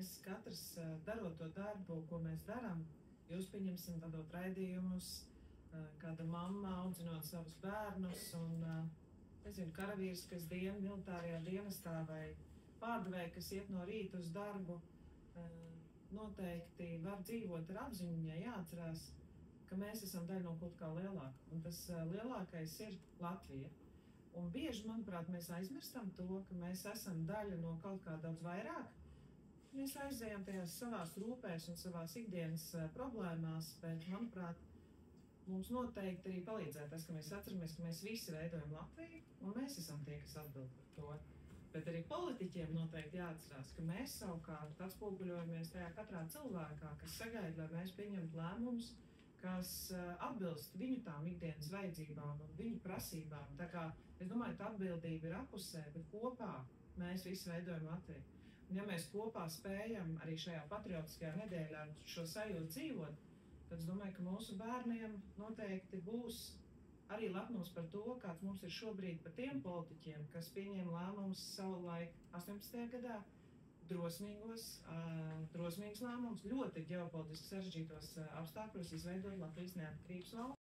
mēs katrs darot to darbu, ko mēs darām, jūs pieņemsim vadot raidījumus, kāda mamma audzinot savus bērnus un, nezinu, karavīrs, kas militārajā dienestā vai pārdevēji, kas iet no rīta uz darbu, noteikti var dzīvot ar apziņu, ja jāatcerās, ka mēs esam daļa no kaut kā lielāka. Un tas lielākais ir Latvija. Un bieži, manuprāt, mēs aizmirstam to, ka mēs esam daļa no kaut kā daudz vairāk. Mēs aizējam tajās savās rūpēs un savās ikdienas problēmās, bet, manuprāt, mums noteikti arī palīdzētu tas, ka mēs atceramies, ka mēs visi veidojam Latviju, un mēs esam tie, kas atbild par to. Bet arī politiķiem noteikti jāatcerās, ka mēs savukārt atspoguļojamies tajā katrā cilvēkā, kas sagaida, lai mēs pieņemtu lēmumus, kas atbilst viņu tām ikdienas vajadzībām un viņu prasībām. Tā kā, es domāju, tā atbildība ir apusē, bet kopā mēs visi veidojam Latviju. Un ja mēs kopā spējam arī šajā patriotiskajā nedēļā šo sajūtu dzīvot, tad es domāju, ka mūsu bērniem noteikti būs arī lepnums par to, kāds mums ir šobrīd par tiem politiķiem, kas pieņēma lēmumus savulaik 18. gadā, drosmīgus lēmumus, ļoti ģeopolitiski sarežģītos apstākļos izveidot Latvijas neatkarības valsti.